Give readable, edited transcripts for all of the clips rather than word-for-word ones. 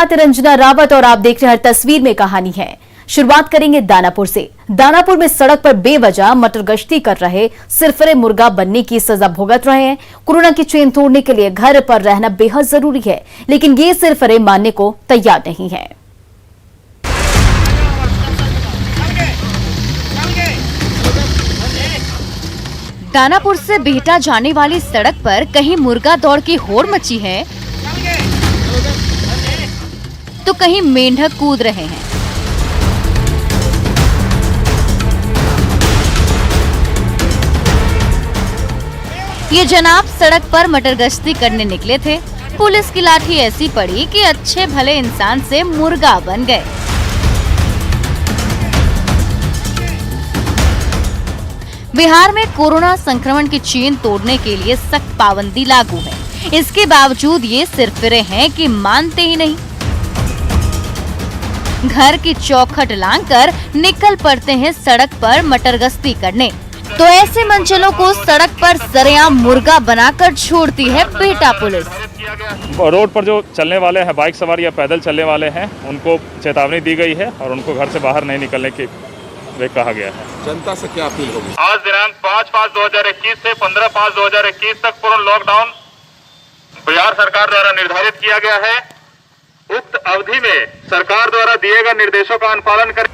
रंजना रावत और आप देख रहे हैं तस्वीर में कहानी है। शुरुआत करेंगे दानापुर से। दानापुर में सड़क पर बेवजह मटर गश्ती कर रहे सिरफिरे मुर्गा बनने की सजा भुगत रहे हैं। कोरोना की चेन तोड़ने के लिए घर पर रहना बेहद जरूरी है, लेकिन ये सिरफिरे मानने को तैयार नहीं है। दानापुर से बिहटा जाने वाली सड़क पर कहीं मुर्गा दौड़ की होड़ मची है तो कहीं मेंढक कूद रहे हैं। ये जनाब सड़क पर मटर गश्ती करने निकले थे। पुलिस की लाठी ऐसी पड़ी कि अच्छे भले इंसान से मुर्गा बन गए। बिहार में कोरोना संक्रमण की चेन तोड़ने के लिए सख्त पाबंदी लागू है। इसके बावजूद ये सिरफिरे हैं कि मानते ही नहीं। घर की चौखट लांघकर निकल पड़ते हैं सड़क पर मटर गश्ती करने। तो ऐसे मंचलों को सड़क पर सरेआम मुर्गा बनाकर छोड़ती है बिहटा पुलिस। रोड पर जो चलने वाले हैं, बाइक सवार या पैदल चलने वाले हैं, उनको चेतावनी दी गई है और उनको घर से बाहर नहीं निकलने की वे कहा गया है। जनता से क्या अपील होगी? आज दिनांक 5/5/2021 से 15/5/2021 तक पूर्ण लॉकडाउन बिहार सरकार द्वारा निर्धारित किया गया है। उक्त अवधि में सरकार द्वारा दिए गए निर्देशों का अनुपालन करें।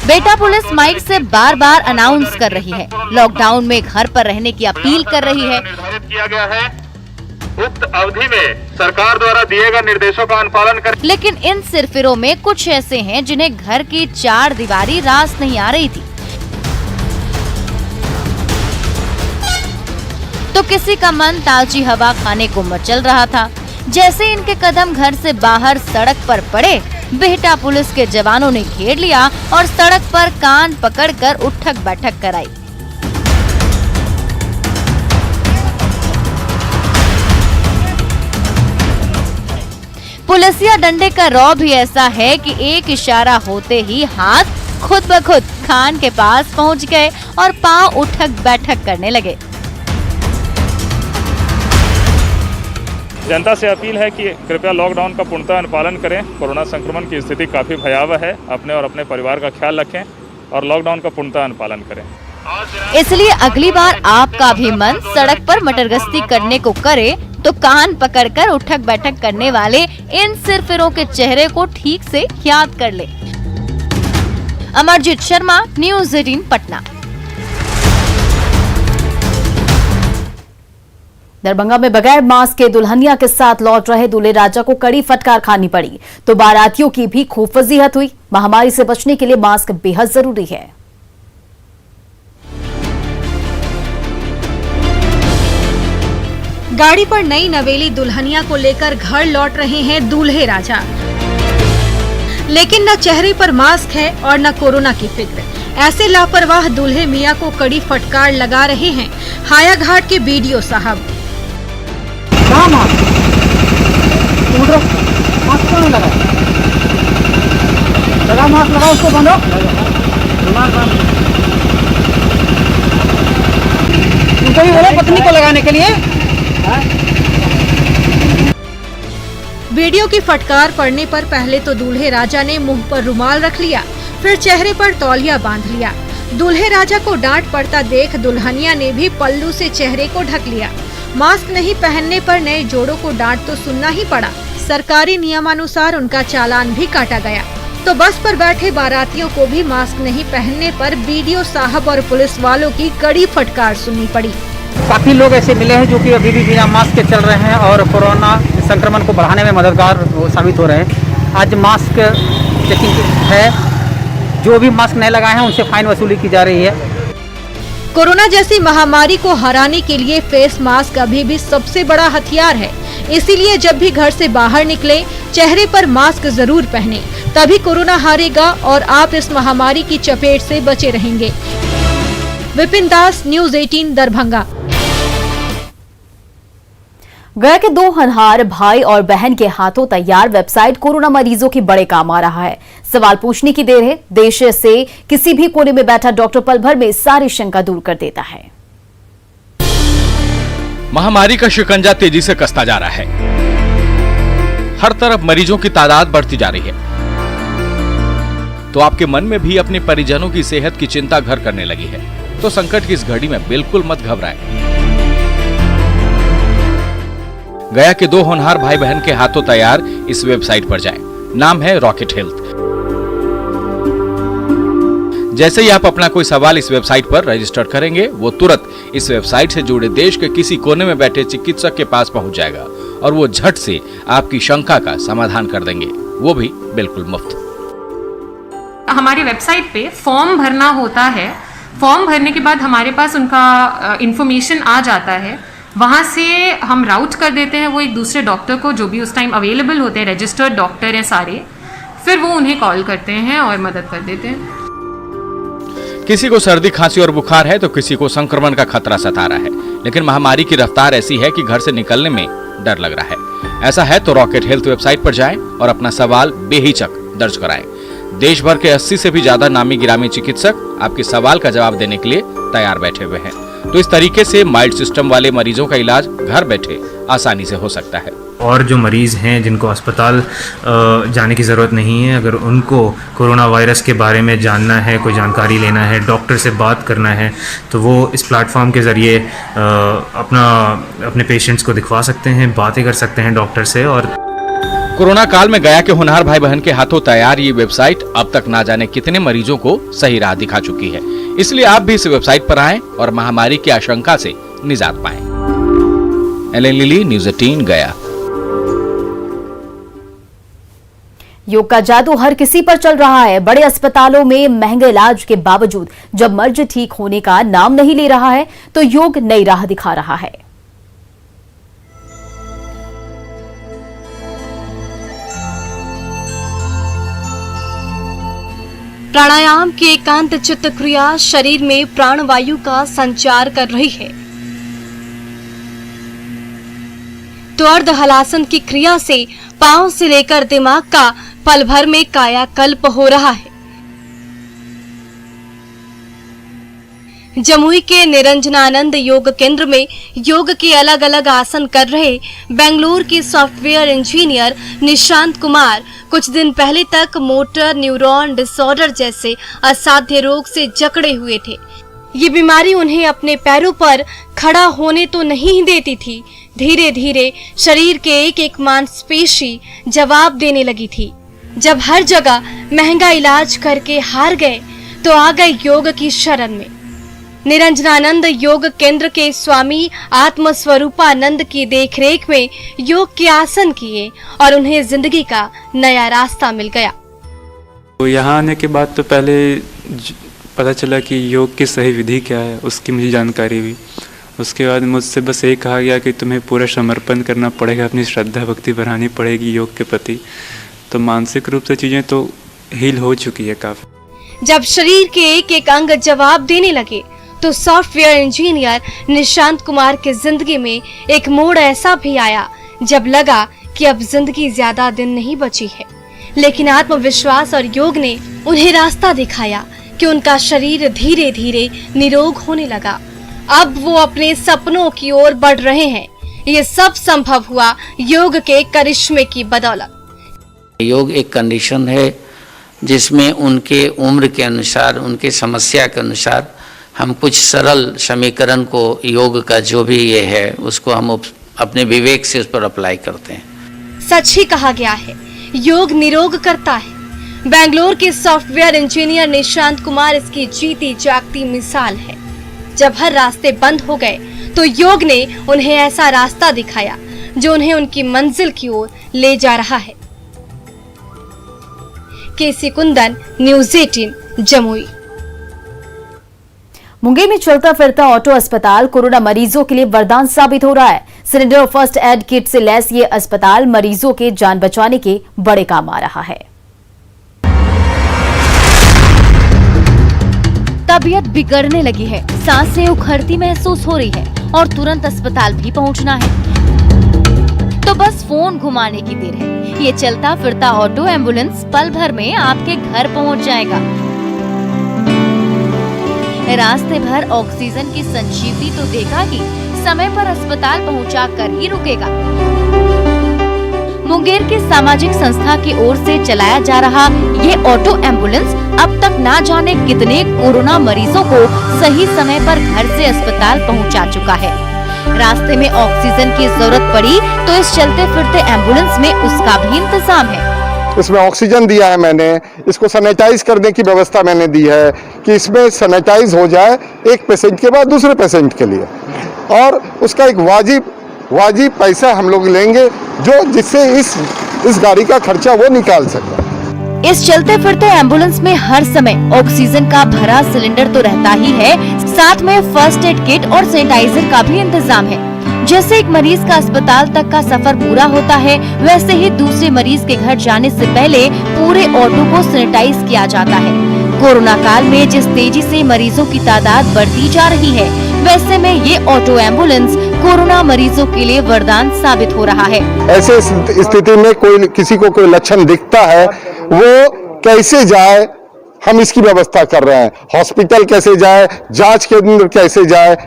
बिहटा पुलिस माइक से बार बार अनाउंस कर रही है, लॉकडाउन में घर पर रहने की अपील कर रही है। निर्धारित किया गया है। उक्त अवधि में सरकार द्वारा दिए गए निर्देशों का अनुपालन करें। लेकिन इन सिरफिरों में कुछ ऐसे हैं जिन्हें घर की चार दीवारी रास नहीं आ रही थी, तो किसी का मन ताजी हवा खाने को मचल रहा था। जैसे इनके कदम घर से बाहर सड़क पर पड़े, बिहटा पुलिस के जवानों ने घेर लिया और सड़क पर कान पकड़कर उठक बैठक कराई। पुलिसिया डंडे का रौ भी ऐसा है कि एक इशारा होते ही हाथ खुद ब खुद कान के पास पहुंच गए और पांव उठक बैठक करने लगे। जनता से अपील है कि कृपया लॉकडाउन का पूर्णतः अनुपालन करें। कोरोना संक्रमण की स्थिति काफी भयावह है। अपने और अपने परिवार का ख्याल रखें और लॉकडाउन का पूर्णतः अनुपालन करें। इसलिए अगली बार आपका भी मन सड़क पर मटर गश्ती करने को करे तो कान पकड़कर उठक बैठक करने वाले इन सिरफिरों के चेहरे को ठीक से याद कर ले। अमरजीत शर्मा, न्यूज़ 18 पटना। दरभंगा में बगैर मास्क के दुल्हनिया के साथ लौट रहे दूल्हे राजा को कड़ी फटकार खानी पड़ी तो बारातियों की भी खूब फजीहत हुई। महामारी से बचने के लिए मास्क बेहद जरूरी है। गाड़ी पर नई नवेली दुल्हनिया को लेकर घर लौट रहे हैं दूल्हे राजा, लेकिन न चेहरे पर मास्क है और न कोरोना की फिक्र। ऐसे लापरवाह दूल्हे मियां को कड़ी फटकार लगा रहे हैं हायाघाट के बीडीओ साहब। मास्क लगाओ, उसको बांधो। उनको भी बोलो पत्नी को लगाने के लिए। वीडियो की फटकार पड़ने पर पहले तो दूल्हे राजा ने मुंह पर रुमाल रख लिया, फिर चेहरे पर तौलिया बांध लिया। दूल्हे राजा को डांट पड़ता देख दुल्हनिया ने भी पल्लू से चेहरे को ढक लिया। मास्क नहीं पहनने पर नए जोड़ों को डांट तो सुनना ही पड़ा। सरकारी नियमानुसार उनका चालान भी काटा गया। तो बस पर बैठे बारातियों को भी मास्क नहीं पहनने पर बीडीओ साहब और पुलिस वालों की कड़ी फटकार सुननी पड़ी। काफी लोग ऐसे मिले हैं जो कि अभी भी बिना मास्क के चल रहे हैं और कोरोना संक्रमण को बढ़ाने में मददगार साबित हो रहे हैं। आज मास्क चेकिंग है, जो भी मास्क नहीं लगाए हैं उनसे फाइन वसूली की जा रही है। कोरोना जैसी महामारी को हराने के लिए फेस मास्क अभी भी सबसे बड़ा हथियार है। इसीलिए जब भी घर से बाहर निकले चेहरे पर मास्क जरूर पहने, तभी कोरोना हारेगा और आप इस महामारी की चपेट से बचे रहेंगे। विपिन दास, न्यूज़ 18 दरभंगा। गया के दो होनहार भाई और बहन के हाथों तैयार वेबसाइट कोरोना मरीजों के बड़े काम आ रहा है। सवाल पूछने की देर है। देश से किसी भी कोने में बैठा डॉक्टर पल भर में सारी शंका दूर कर देता है। महामारी का शिकंजा तेजी से कसता जा रहा है। हर तरफ मरीजों की तादाद बढ़ती जा रही है, तो आपके मन में भी अपने परिजनों की सेहत की चिंता घर करने लगी है। तो संकट की इस घड़ी में बिल्कुल मत घबराएं। गया के 2 होनहार भाई बहन के हाथों तैयार इस वेबसाइट पर जाएं। नाम है रॉकेट हेल्थ। जैसे ही आप अपना कोई सवाल इस वेबसाइट पर रजिस्टर करेंगे, वो तुरंत इस वेबसाइट से जुड़े देश के किसी कोने में बैठे चिकित्सक के पास पहुंच जाएगा और वो झट से आपकी शंका का समाधान कर देंगे, वो भी बिल्कुल मुफ्त। हमारी वेबसाइट पे फॉर्म भरना होता है। फॉर्म भरने के बाद हमारे पास उनका इंफॉर्मेशन आ जाता है। वहाँ से हम राउट कर देते हैं वो एक दूसरे डॉक्टर को, जो भी उस टाइम अवेलेबल होते हैं, रजिस्टर्ड डॉक्टर हैं सारे। फिर वो उन्हें कॉल करते हैं और मदद कर देते हैं। किसी को सर्दी खांसी और बुखार है तो किसी को संक्रमण का खतरा सता रहा है, लेकिन महामारी की रफ्तार ऐसी है कि घर से निकलने में डर लग रहा है। ऐसा है तो रॉकेट हेल्थ वेबसाइट पर जाएं और अपना सवाल बेहिचक दर्ज कराएं। देश भर के 80 से भी ज्यादा नामी गिरामी चिकित्सक आपके सवाल का जवाब देने के लिए तैयार बैठे हुए हैं। तो इस तरीके से माइल्ड सिस्टम वाले मरीजों का इलाज घर बैठे आसानी से हो सकता है। और जो मरीज़ हैं जिनको अस्पताल जाने की ज़रूरत नहीं है, अगर उनको कोरोना वायरस के बारे में जानना है, कोई जानकारी लेना है, डॉक्टर से बात करना है, तो वो इस प्लेटफॉर्म के ज़रिए अपने पेशेंट्स को दिखवा सकते हैं, बातें कर सकते हैं डॉक्टर से। और कोरोना काल में गया के होनहार भाई बहन के हाथों तैयार ये वेबसाइट अब तक ना जाने कितने मरीजों को सही राह दिखा चुकी है। इसलिए आप भी इस वेबसाइट पर आएं और महामारी की आशंका से निजात पाएं। एलन लिली, न्यूज़ 18 गया। योग का जादू हर किसी पर चल रहा है। बड़े अस्पतालों में महंगे इलाज के बावजूद जब मर्ज ठीक होने का नाम नहीं ले रहा है, तो योग नई राह दिखा रहा है। प्राणायाम की एकांत चित्त क्रिया शरीर में प्राणवायु का संचार कर रही है। तो अर्ध हलासन की क्रिया से पांव से लेकर दिमाग का पल भर में कायाकल्प हो रहा है। जमुई के निरंजनानंद योग केंद्र में योग के अलग अलग आसन कर रहे बेंगलुरु के सॉफ्टवेयर इंजीनियर निशांत कुमार कुछ दिन पहले तक मोटर न्यूरॉन डिसऑर्डर जैसे असाध्य रोग से जकड़े हुए थे। ये बीमारी उन्हें अपने पैरों पर खड़ा होने तो नहीं देती थी। धीरे धीरे शरीर के एक एक मांसपेशी जवाब देने लगी थी। जब हर जगह महंगा इलाज करके हार गए, तो आ गए योग की शरण में। निरंजनानंद योग केंद्र के स्वामी आत्म स्वरूपानंद की देखरेख में योग के आसन किए और उन्हें जिंदगी का नया रास्ता मिल गया। तो यहाँ आने के बाद तो पहले पता चला कि योग की सही विधि क्या है, उसकी मुझे जानकारी हुई। उसके बाद मुझसे बस यही कहा गया कि तुम्हें पूरा समर्पण करना पड़ेगा, अपनी श्रद्धा भक्ति बढ़ानी पड़ेगी योग के प्रति। तो मानसिक रूप से चीज़ें तो हील हो चुकी है काफ़ी। जब शरीर के एक एक अंग जवाब देने लगे, तो सॉफ्टवेयर इंजीनियर निशांत कुमार की जिंदगी में एक मोड़ ऐसा भी आया जब लगा कि अब जिंदगी ज्यादा दिन नहीं बची है। लेकिन आत्मविश्वास और योग ने उन्हें रास्ता दिखाया कि उनका शरीर धीरे धीरे निरोग होने लगा। अब वो अपने सपनों की ओर बढ़ रहे हैं। ये सब संभव हुआ योग के करिश्मे की बदौलत। योग एक कंडीशन है जिसमें उनके उम्र के अनुसार, उनके समस्या के अनुसार हम कुछ सरल समीकरण को योग का जो भी ये है उसको हम अपने विवेक से उस पर अप्लाई करते हैं। सच ही कहा गया है, योग निरोग करता है। बेंगलुरु के सॉफ्टवेयर इंजीनियर निशांत कुमार इसकी जीती जागती मिसाल है। जब हर रास्ते बंद हो गए, तो योग ने उन्हें ऐसा रास्ता दिखाया जो उन्हें उनकी मंजिल की ओर ले जा रहा है। केसी कुंदन, न्यूज़ 18 जमुई। मुंगेर में चलता फिरता ऑटो अस्पताल कोरोना मरीजों के लिए वरदान साबित हो रहा है। सिलेंडर और फर्स्ट एड किट से लैस ये अस्पताल मरीजों के जान बचाने के बड़े काम आ रहा है। तबीयत बिगड़ने लगी है, सांसें उखड़ती महसूस हो रही है और तुरंत अस्पताल भी पहुंचना है, तो बस फोन घुमाने की देर है। ये चलता फिरता ऑटो एम्बुलेंस पल भर में आपके घर पहुंच जाएगा। रास्ते भर ऑक्सीजन की संजीवनी तो देगा ही, समय पर अस्पताल पहुंचा कर ही रुकेगा। मुंगेर की सामाजिक संस्था की ओर से चलाया जा रहा ये ऑटो एम्बुलेंस अब तक ना जाने कितने कोरोना मरीजों को सही समय पर घर से अस्पताल पहुंचा चुका है। रास्ते में ऑक्सीजन की जरूरत पड़ी तो इस चलते फिरते एम्बुलेंस में उसका भी इंतजाम है। इसमें ऑक्सीजन दिया है मैंने, इसको सैनिटाइज करने की व्यवस्था मैंने दी है कि इसमें सैनिटाइज हो जाए एक पेशेंट के बाद दूसरे पेशेंट के लिए, और उसका एक वाजिब पैसा हम लोग लेंगे जो जिससे इस गाड़ी का खर्चा वो निकाल सके। इस चलते फिरते एम्बुलेंस में हर समय ऑक्सीजन का भरा सिलेंडर तो रहता ही है, साथ में फर्स्ट एड किट और सैनिटाइजर का भी इंतजाम है। जैसे एक मरीज का अस्पताल तक का सफर पूरा होता है, वैसे ही दूसरे मरीज के घर जाने से पहले पूरे ऑटो को सैनिटाइज किया जाता है। कोरोना काल में जिस तेजी से मरीजों की तादाद बढ़ती जा रही है, वैसे में ये ऑटो एम्बुलेंस कोरोना मरीजों के लिए वरदान साबित हो रहा है। ऐसे स्थिति में किसी को कोई लक्षण दिखता है, वो कैसे जाए, हम इसकी व्यवस्था कर रहे हैं। हॉस्पिटल कैसे जाए, जांच केंद्र कैसे जाए,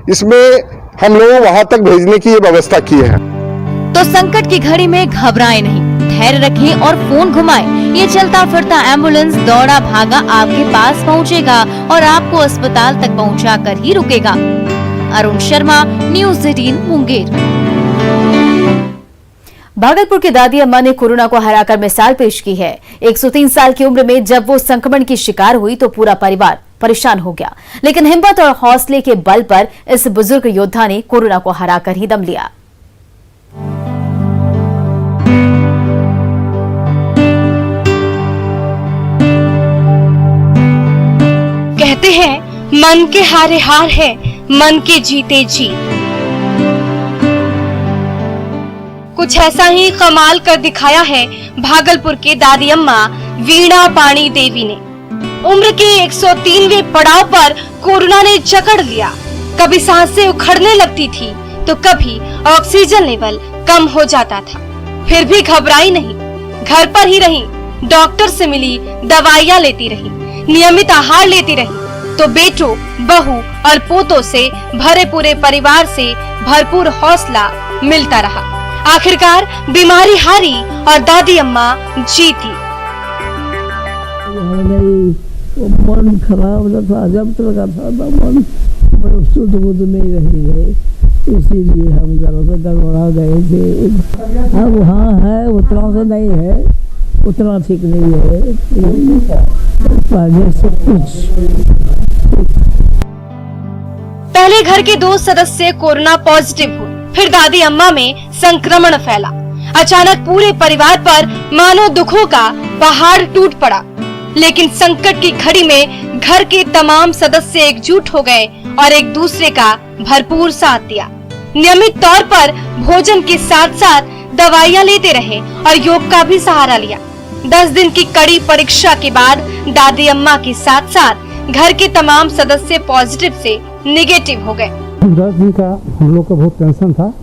इसमें हम लोग वहां तक भेजने की ये व्यवस्था की है। तो संकट की घड़ी में घबराएं नहीं, धैर्य रखें और फोन घुमाएं। ये चलता फिरता एम्बुलेंस दौड़ा भागा आपके पास पहुंचेगा और आपको अस्पताल तक पहुंचा कर ही रुकेगा। अरुण शर्मा, न्यूज़ 18 मुंगेर। भागलपुर की दादी अम्मा ने कोरोना को हराकर मिसाल पेश की है। 103 साल की उम्र में जब वो संक्रमण की शिकार हुई तो पूरा परिवार परेशान हो गया, लेकिन हिम्मत और हौसले के बल पर इस बुजुर्ग योद्धा ने कोरोना को हराकर ही दम लिया। कहते हैं मन के हारे हार है, मन के जीते जीत। कुछ ऐसा ही कमाल कर दिखाया है भागलपुर के दादी अम्मा वीणा पाणी देवी ने। उम्र के 103वें पड़ाव पर कोरोना ने जकड़ लिया। कभी सांसें उखड़ने लगती थी तो कभी ऑक्सीजन लेवल कम हो जाता था, फिर भी घबराई नहीं, घर पर ही रही, डॉक्टर से मिली, दवाइयाँ लेती रही, नियमित आहार लेती रही, तो बेटों, बहू और पोतों से भरे पूरे परिवार से भरपूर हौसला मिलता रहा। आखिरकार बीमारी हारी और दादी अम्मा जीती। मन खराब था, जब तक था मन शुद्ध बुद्ध नहीं रही गए, इसीलिए हम जरा से गड़बड़ा गए थे। अब हाँ है, उतना तो नहीं है, उतना ठीक नहीं है, पहले से कुछ। पहले घर के 2 सदस्य कोरोना पॉजिटिव हुए, फिर दादी अम्मा में संक्रमण फैला। अचानक पूरे परिवार पर मानो दुखों का पहाड़ टूट पड़ा, लेकिन संकट की घड़ी में घर के तमाम सदस्य एकजुट हो गए और एक दूसरे का भरपूर साथ दिया। नियमित तौर पर भोजन के साथ साथ दवाइयाँ लेते रहे और योग का भी सहारा लिया। 10 दिन की कड़ी परीक्षा के बाद दादी अम्मा के साथ साथ घर के तमाम सदस्य पॉजिटिव से निगेटिव हो गए। 10 दिन का हम लोग को बहुत टेंशन था,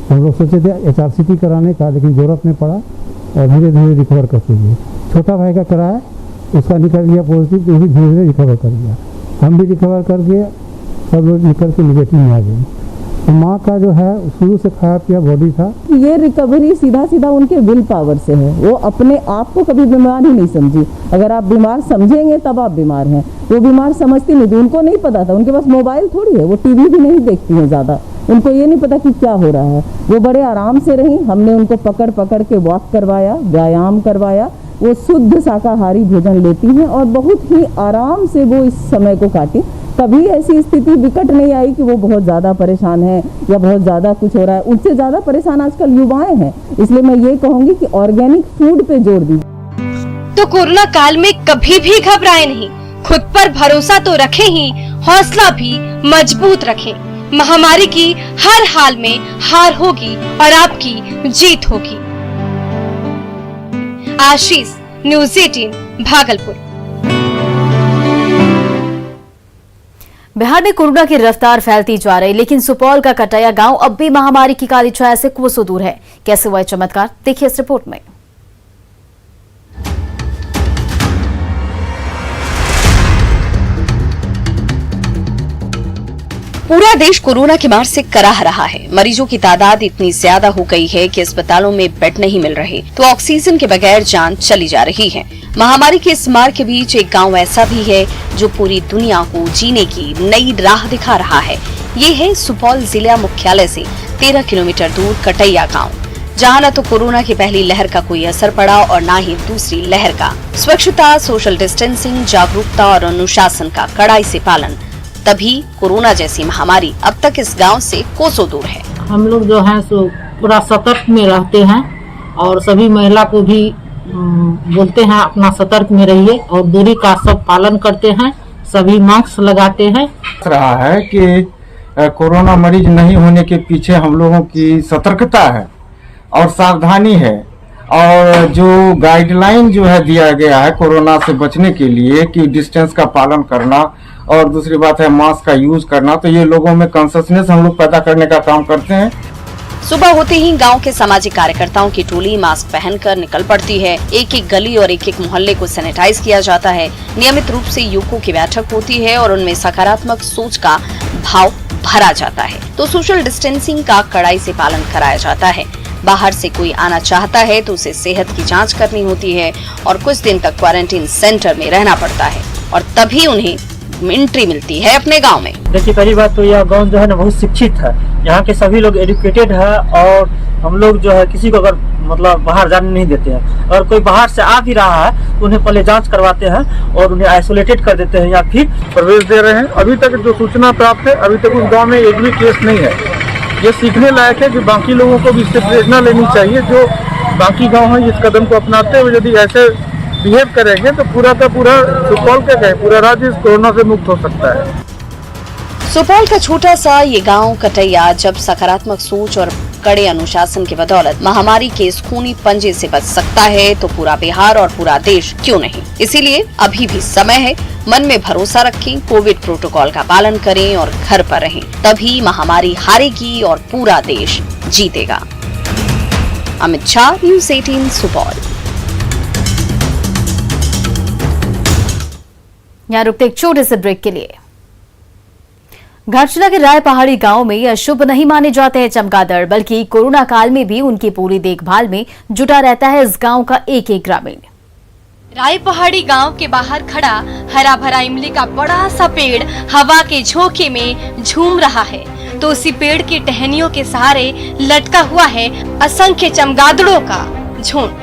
हम लोग सोचे थे HRCT कराने का, लेकिन जरूरत नहीं पड़ा और धीरे धीरे रिकवर करते हुए छोटा भाई का कराया, उसका निकल गया पॉजिटिव, तो भी धीरे धीरे रिकवर कर गया। हम भी रिकवर करके सब लोग निकल के निगेटिव में आ गए। तो माँ का जो है शुरू से खाया पिया बॉडी था। ये रिकवरी सीधा सीधा उनके विल पावर से है। वो अपने आप को कभी बीमार ही नहीं समझी। अगर आप बीमार समझेंगे तब आप बीमार हैं। वो बीमार समझती नहीं थी, उनको नहीं पता था, उनके पास मोबाइल थोड़ी है, वो टीवी भी नहीं देखती है ज़्यादा, उनको ये नहीं पता कि क्या हो रहा है। वो बड़े आराम से रही, हमने उनको पकड़ पकड़ के वॉक करवाया, व्यायाम करवाया। वो शुद्ध शाकाहारी भोजन लेती हैं और बहुत ही आराम से वो इस समय को काटी। कभी ऐसी स्थिति विकट नहीं आई कि वो बहुत ज़्यादा परेशान है या बहुत ज़्यादा कुछ हो रहा है। उनसे ज़्यादा परेशान आजकल युवाएं हैं, इसलिए मैं ये कहूँगी कि ऑर्गेनिक फूड पे जोर दीजिए। तो कोरोना काल में कभी भी घबराए नहीं, खुद पर भरोसा तो रखें ही, हौसला भी मजबूत रखें। महामारी की हर हाल में हार होगी और आपकी जीत होगी। आशीष, न्यूज़ 18 भागलपुर। बिहार में कोरोना की रफ्तार फैलती जा रही, लेकिन सुपौल का कटैया गांव अब भी महामारी की काली छाया से कोसों दूर है। कैसे हुआ चमत्कार, देखिए इस रिपोर्ट में। पूरा देश कोरोना की मार से कराह रहा है। मरीजों की तादाद इतनी ज्यादा हो गई है कि अस्पतालों में बेड नहीं मिल रहे, तो ऑक्सीजन के बगैर जान चली जा रही है। महामारी के इस मार के बीच एक गांव ऐसा भी है जो पूरी दुनिया को जीने की नई राह दिखा रहा है। ये है सुपौल जिला मुख्यालय से 13 किलोमीटर दूर कटैया गाँव, जहाँ न तो कोरोना की पहली लहर का कोई असर पड़ा और न ही दूसरी लहर का। स्वच्छता, सोशल डिस्टेंसिंग, जागरूकता और अनुशासन का कड़ाई से पालन, तभी कोरोना जैसी महामारी अब तक इस गांव से कोसों दूर है। हम लोग जो है सो पूरा सतर्क में रहते हैं और सभी महिला को भी बोलते हैं अपना सतर्क में रहिए और दूरी का सब पालन करते हैं, सभी मास्क लगाते हैं। रहा है कि कोरोना मरीज नहीं होने के पीछे हम लोगों की सतर्कता है और सावधानी है, और जो गाइडलाइन जो है दिया गया है कोरोना से बचने के लिए कि डिस्टेंस का पालन करना और दूसरी बात है मास्क का यूज करना, तो ये लोगों में कॉन्शियसनेस हम लोग पैदा करने का काम करते हैं। सुबह होते ही गांव के सामाजिक कार्यकर्ताओं की टोली मास्क पहनकर निकल पड़ती है। एक एक गली और एक एक मोहल्ले को सैनिटाइज किया जाता है। नियमित रूप से युवकों की बैठक होती है और उनमें सकारात्मक सोच का भाव भरा जाता है। तो सोशल डिस्टेंसिंग का कड़ाई से पालन कराया जाता है। बाहर से कोई आना चाहता है तो उसे सेहत की जांच करनी होती है और कुछ दिन तक क्वारंटीन सेंटर में रहना पड़ता है और तभी उन्हें एंट्री मिलती है अपने गांव में। देखिए, पहली बात तो यह गांव जो है ना बहुत शिक्षित है। यहाँ के सभी लोग एजुकेटेड है और हम लोग जो है किसी को अगर मतलब बाहर जाने नहीं देते हैं। अगर कोई बाहर से आ भी रहा है तो उन्हें पहले जांच करवाते हैं और उन्हें आइसोलेटेड कर देते हैं या फिर प्रवेश दे रहे हैं। अभी तक जो सूचना प्राप्त है, अभी तक उस गाँव में एक भी केस नहीं है। ये सीखने लायक है कि बाकी लोगों को भी इससे प्रेरणा लेनी चाहिए। जो बाकी गांव है इस कदम को अपनाते हुए यदि ऐसे बिहेव करेंगे तो पूरा का पूरा सुपौल का कहे पूरा राज्य इस कोरोना से मुक्त हो सकता है। सुपौल का छोटा सा ये गांव कटैया जब सकारात्मक सोच और कड़े अनुशासन की बदौलत महामारी के इस खूनी पंजे से बच सकता है तो पूरा बिहार और पूरा देश क्यों नहीं। इसीलिए अभी भी समय है, मन में भरोसा रखें, कोविड प्रोटोकॉल का पालन करें और घर पर रहें, तभी महामारी हारेगी और पूरा देश जीतेगा। अमित शाह, न्यूज़ 18 सुपौल। यहाँ रुकते एक छोटे से ब्रेक के लिए। घाटशिला के राय पहाड़ी गांव में अशुभ नहीं माने जाते हैं चमगादड़, बल्कि कोरोना काल में भी उनकी पूरी देखभाल में जुटा रहता है इस गांव का एक एक ग्रामीण। राय पहाड़ी गांव के बाहर खड़ा हरा भरा इमली का बड़ा सा पेड़ हवा के झोंके में झूम रहा है, तो उसी पेड़ की टहनियों के सहारे लटका हुआ है असंख्य चमगादड़ों का झुंड।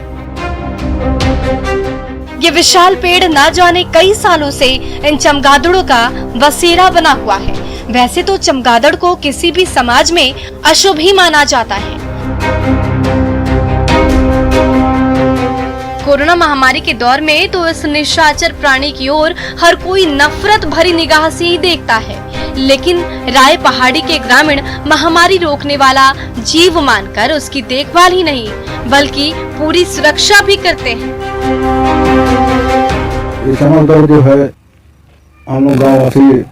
ये विशाल पेड़ न जाने कई सालों से इन चमगादड़ों का बसेरा बना हुआ है। वैसे तो चमगादड़ को किसी भी समाज में अशुभ ही माना जाता है। कोरोना महामारी के दौर में तो इस निशाचर प्राणी की ओर हर कोई नफरत भरी निगाह से ही देखता है, लेकिन राय पहाड़ी के ग्रामीण महामारी रोकने वाला जीव मानकर उसकी देखभाल ही नहीं बल्कि पूरी सुरक्षा भी करते हैं। ये चमगादड़ जो है हम लोग गाँववासी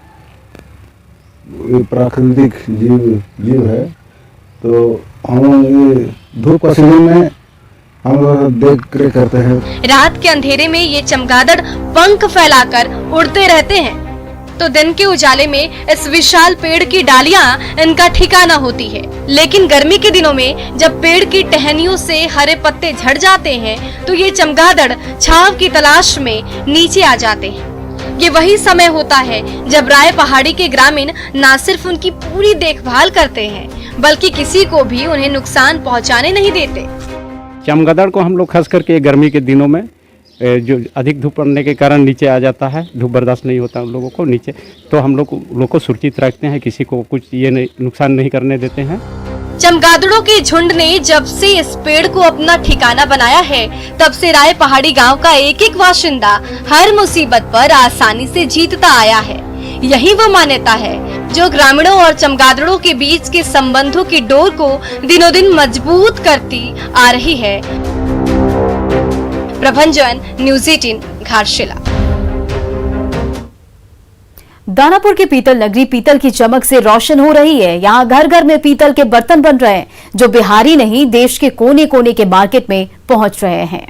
प्राकृतिक जीव है, तो हम लोग ये धूप का सीजन में हम लोग देख रेख करते हैं। रात के अंधेरे में ये चमगादड़ पंख फैलाकर उड़ते रहते हैं, तो दिन के उजाले में इस विशाल पेड़ की डालियां इनका ठिकाना होती है। लेकिन गर्मी के दिनों में जब पेड़ की टहनियों से हरे पत्ते झड़ जाते हैं तो ये चमगादड़ छांव की तलाश में नीचे आ जाते हैं। ये वही समय होता है जब राय पहाड़ी के ग्रामीण न सिर्फ उनकी पूरी देखभाल करते हैं बल्कि किसी को भी उन्हें नुकसान पहुंचाने नहीं देते। चमगादड़ को हम लोग खास करके गर्मी के दिनों में जो अधिक धूप पड़ने के कारण नीचे आ जाता है, धूप बर्दाश्त नहीं होता उन लोगों को नीचे, तो हम लोग को सुरक्षित रखते हैं, किसी को कुछ ये नुकसान नहीं करने देते हैं। चमगादड़ों के झुंड ने जब से इस पेड़ को अपना ठिकाना बनाया है तब से राय पहाड़ी गांव का एक एक बाशिंदा हर मुसीबत पर आसानी से जीतता आया है। यही वो मान्यता है जो ग्रामीणों और चमगादड़ों के बीच के संबंधों की डोर को दिनों दिन मजबूत करती आ रही है। प्रभंजन, न्यूज़ 18 घाटशिला। दानापुर की पीतल नगरी पीतल की चमक से रोशन हो रही है। यहाँ घर घर में पीतल के बर्तन बन रहे हैं जो बिहारी नहीं देश के कोने कोने के मार्केट में पहुंच रहे हैं।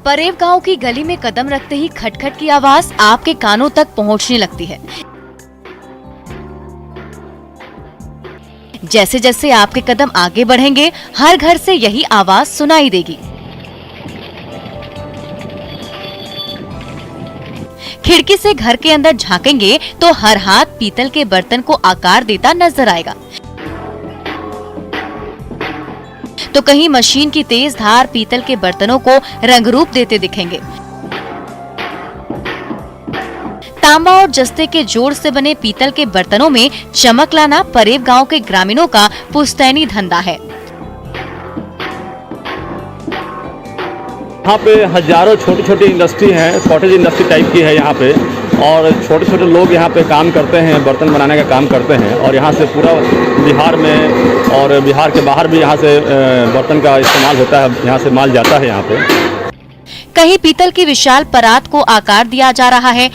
परेव गांव की गली में कदम रखते ही खटखट की आवाज आपके कानों तक पहुंचने लगती है। जैसे जैसे आपके कदम आगे बढ़ेंगे, हर घर से यही आवाज सुनाई देगी। खिड़की से घर के अंदर झांकेंगे तो हर हाथ पीतल के बर्तन को आकार देता नजर आएगा, तो कहीं मशीन की तेज धार पीतल के बर्तनों को रंग रूप देते दिखेंगे। तांबा और जस्ते के जोड़ से बने पीतल के बर्तनों में चमक लाना परेव गांव के ग्रामीणों का पुश्तैनी धंधा है। यहाँ पे हजारों छोटी छोटी इंडस्ट्री है, कॉटेज इंडस्ट्री टाइप की है यहाँ पे, और छोटे छोटे लोग यहाँ पे काम करते हैं, बर्तन बनाने का काम करते हैं। और यहाँ से पूरा बिहार में और बिहार के बाहर भी यहाँ से बर्तन का इस्तेमाल होता है, यहाँ से माल जाता है यहाँ पे। कहीं पीतल की विशाल परात को आकार दिया जा रहा है,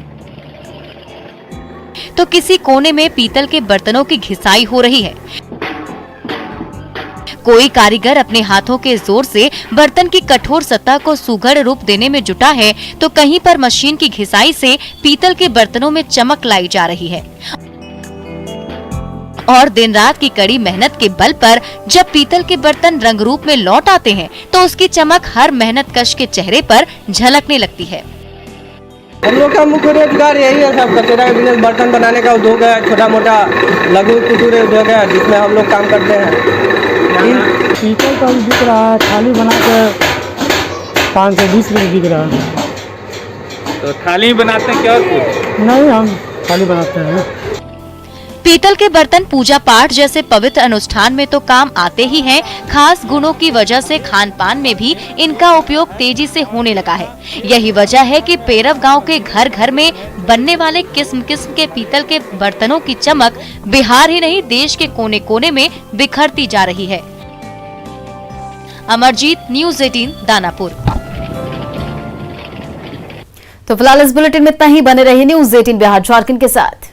तो किसी कोने में पीतल के बर्तनों की घिसाई हो रही है। कोई कारीगर अपने हाथों के जोर से बर्तन की कठोर सतह को सुघड़ रूप देने में जुटा है, तो कहीं पर मशीन की घिसाई से पीतल के बर्तनों में चमक लाई जा रही है। और दिन रात की कड़ी मेहनत के बल पर जब पीतल के बर्तन रंग रूप में लौट आते हैं, तो उसकी चमक हर मेहनत कश के चेहरे पर झलकने लगती है। हम लोग का मुख्य रोजगार यही है, सब कचरा का बिजनेस, बर्तन बनाने का उद्योग है, छोटा मोटा लघु कुटीर उद्योग है, जिसमें हम लोग काम करते हैं। पीतल का बिक रहा है, थाली बना के 520 रुपये बिक रहा है। तो थाली बनाते हैं क्या? कुछ नहीं, हम थाली बनाते हैं। पीतल के बर्तन पूजा पाठ जैसे पवित्र अनुष्ठान में तो काम आते ही हैं, खास गुणों की वजह से खान पान में भी इनका उपयोग तेजी से होने लगा है। यही वजह है कि पेरव गांव के घर घर में बनने वाले किस्म किस्म के पीतल के बर्तनों की चमक बिहार ही नहीं देश के कोने कोने में बिखरती जा रही है। अमरजीत, न्यूज़ 18 दानापुर। तो फिलहाल इस बुलेटिन में इतना ही। बने रहिए न्यूज़ 18 बिहार झारखंड के साथ।